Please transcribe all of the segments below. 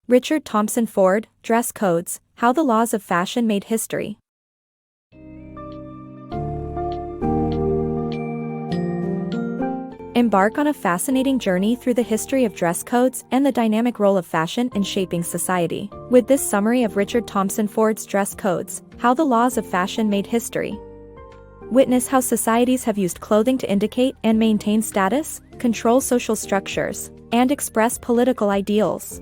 Richard Thompson Ford, Dress Codes, How the Laws of Fashion Made History. Embark on a fascinating journey through the history of dress codes and the dynamic role of fashion in shaping society. With this summary of Richard Thompson Ford's Dress Codes, How the Laws of Fashion Made History. Witness how societies have used clothing to indicate and maintain status, control social structures, and express political ideals.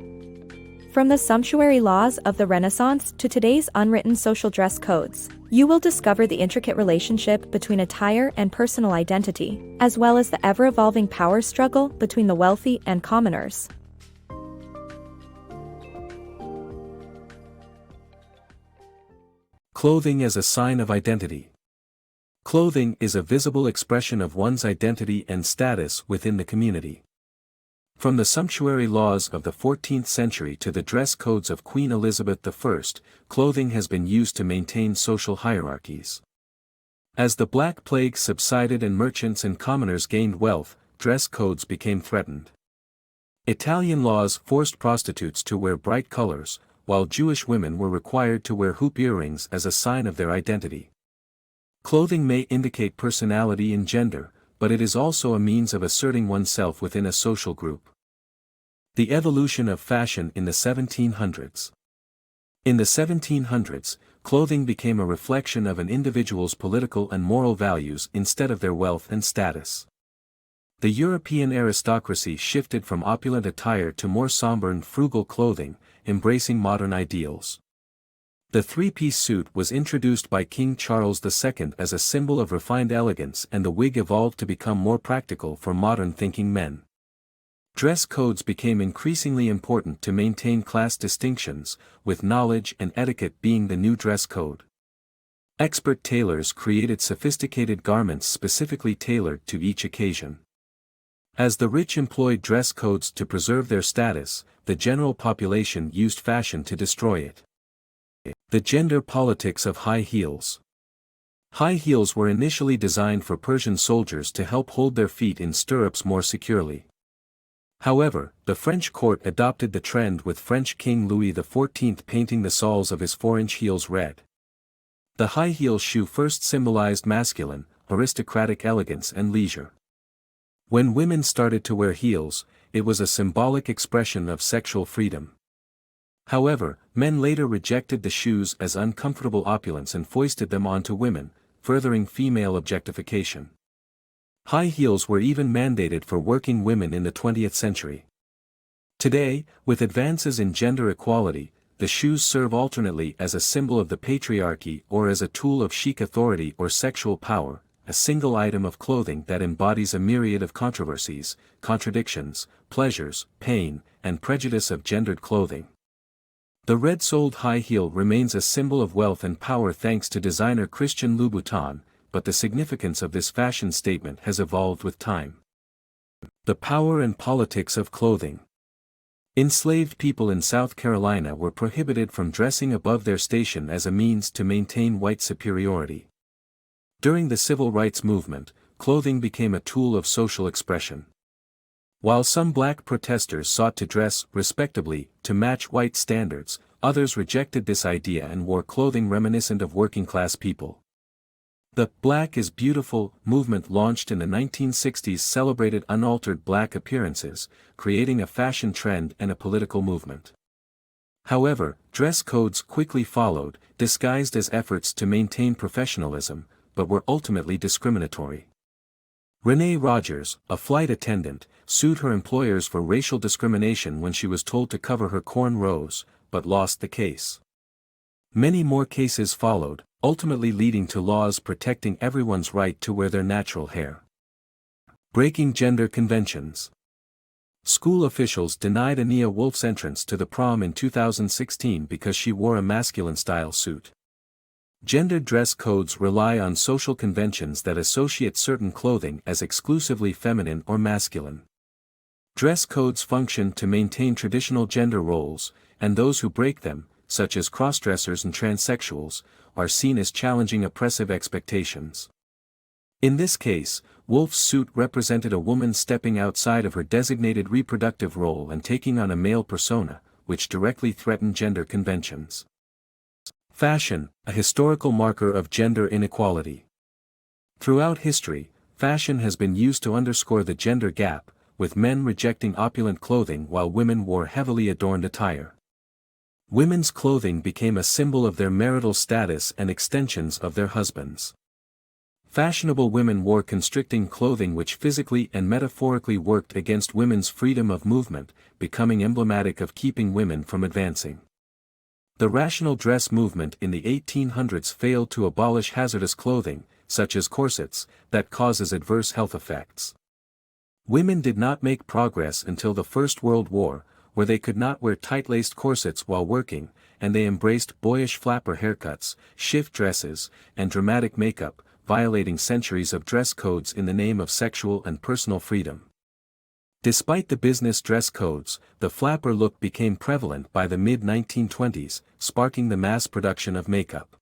From the sumptuary laws of the Renaissance to today's unwritten social dress codes, you will discover the intricate relationship between attire and personal identity, as well as the ever-evolving power struggle between the wealthy and commoners. Clothing as a sign of identity. Clothing is a visible expression of one's identity and status within the community. From the sumptuary laws of the 14th century to the dress codes of Queen Elizabeth I, clothing has been used to maintain social hierarchies. As the Black Plague subsided and merchants and commoners gained wealth, dress codes became threatened. Italian laws forced prostitutes to wear bright colors, while Jewish women were required to wear hoop earrings as a sign of their identity. Clothing may indicate personality and gender, but it is also a means of asserting oneself within a social group. The evolution of fashion in the 1700s. In the 1700s, clothing became a reflection of an individual's political and moral values instead of their wealth and status. The European aristocracy shifted from opulent attire to more somber and frugal clothing, embracing modern ideals. The three-piece suit was introduced by King Charles II as a symbol of refined elegance, and the wig evolved to become more practical for modern-thinking men. Dress codes became increasingly important to maintain class distinctions, with knowledge and etiquette being the new dress code. Expert tailors created sophisticated garments specifically tailored to each occasion. As the rich employed dress codes to preserve their status, the general population used fashion to destroy it. The gender politics of high heels. High heels were initially designed for Persian soldiers to help hold their feet in stirrups more securely. However, the French court adopted the trend, with French King Louis XIV painting the soles of his 4-inch heels red. The high heel shoe first symbolized masculine, aristocratic elegance and leisure. When women started to wear heels, it was a symbolic expression of sexual freedom. However, men later rejected the shoes as uncomfortable opulence and foisted them onto women, furthering female objectification. High heels were even mandated for working women in the 20th century. Today, with advances in gender equality, the shoes serve alternately as a symbol of the patriarchy or as a tool of chic authority or sexual power, a single item of clothing that embodies a myriad of controversies, contradictions, pleasures, pain, and prejudice of gendered clothing. The red-soled high heel remains a symbol of wealth and power thanks to designer Christian Louboutin, but the significance of this fashion statement has evolved with time. The power and politics of clothing. Enslaved people in South Carolina were prohibited from dressing above their station as a means to maintain white superiority. During the Civil Rights Movement, clothing became a tool of social expression. While some black protesters sought to dress respectably to match white standards, others rejected this idea and wore clothing reminiscent of working-class people. The "Black is Beautiful" movement, launched in the 1960s, celebrated unaltered black appearances, creating a fashion trend and a political movement. However, dress codes quickly followed, disguised as efforts to maintain professionalism, but were ultimately discriminatory. Renee Rogers, a flight attendant, sued her employers for racial discrimination when she was told to cover her cornrows, but lost the case. Many more cases followed, ultimately leading to laws protecting everyone's right to wear their natural hair. Breaking gender conventions. School officials denied Ania Wolf's entrance to the prom in 2016 because she wore a masculine-style suit. Gendered dress codes rely on social conventions that associate certain clothing as exclusively feminine or masculine. Dress codes function to maintain traditional gender roles, and those who break them, such as crossdressers and transsexuals, are seen as challenging oppressive expectations. In this case, Wolf's suit represented a woman stepping outside of her designated reproductive role and taking on a male persona, which directly threaten gender conventions. Fashion, a historical marker of gender inequality. Throughout history, fashion has been used to underscore the gender gap, with men rejecting opulent clothing while women wore heavily adorned attire. Women's clothing became a symbol of their marital status and extensions of their husbands. Fashionable women wore constricting clothing which physically and metaphorically worked against women's freedom of movement, becoming emblematic of keeping women from advancing. The rational dress movement in the 1800s failed to abolish hazardous clothing, such as corsets, that causes adverse health effects. Women did not make progress until the First World War, where they could not wear tight-laced corsets while working, and they embraced boyish flapper haircuts, shift dresses, and dramatic makeup, violating centuries of dress codes in the name of sexual and personal freedom. Despite the business dress codes, the flapper look became prevalent by the mid-1920s, sparking the mass production of makeup.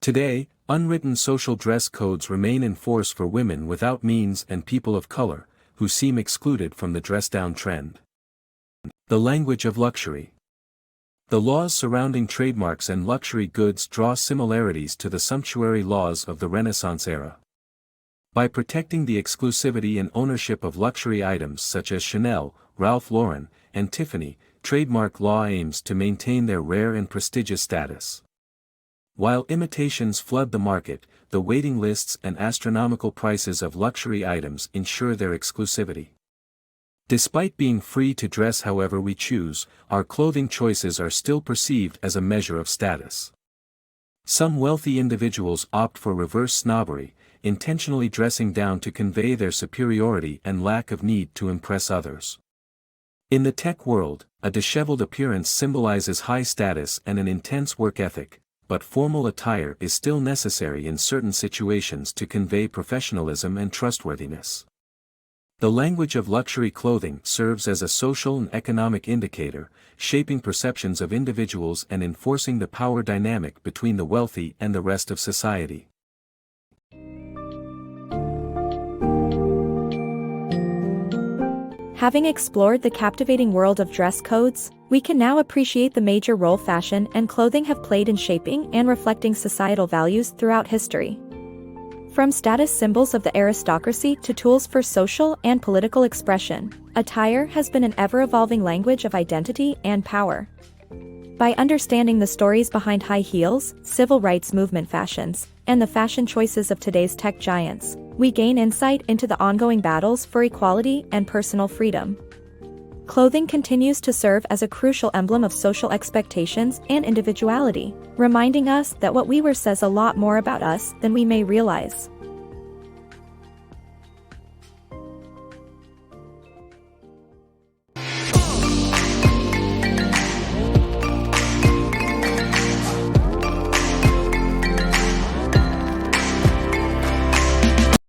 Today, unwritten social dress codes remain in force for women without means and people of color, who seem excluded from the dress-down trend. The language of luxury. The laws surrounding trademarks and luxury goods draw similarities to the sumptuary laws of the Renaissance era. By protecting the exclusivity and ownership of luxury items such as Chanel, Ralph Lauren, and Tiffany, trademark law aims to maintain their rare and prestigious status. While imitations flood the market, the waiting lists and astronomical prices of luxury items ensure their exclusivity. Despite being free to dress however we choose, our clothing choices are still perceived as a measure of status. Some wealthy individuals opt for reverse snobbery, intentionally dressing down to convey their superiority and lack of need to impress others. In the tech world, a disheveled appearance symbolizes high status and an intense work ethic, but formal attire is still necessary in certain situations to convey professionalism and trustworthiness. The language of luxury clothing serves as a social and economic indicator, shaping perceptions of individuals and enforcing the power dynamic between the wealthy and the rest of society. Having explored the captivating world of dress codes, we can now appreciate the major role fashion and clothing have played in shaping and reflecting societal values throughout history. From status symbols of the aristocracy to tools for social and political expression, attire has been an ever-evolving language of identity and power. By understanding the stories behind high heels, civil rights movement fashions, and the fashion choices of today's tech giants, we gain insight into the ongoing battles for equality and personal freedom. Clothing continues to serve as a crucial emblem of social expectations and individuality, reminding us that what we wear says a lot more about us than we may realize.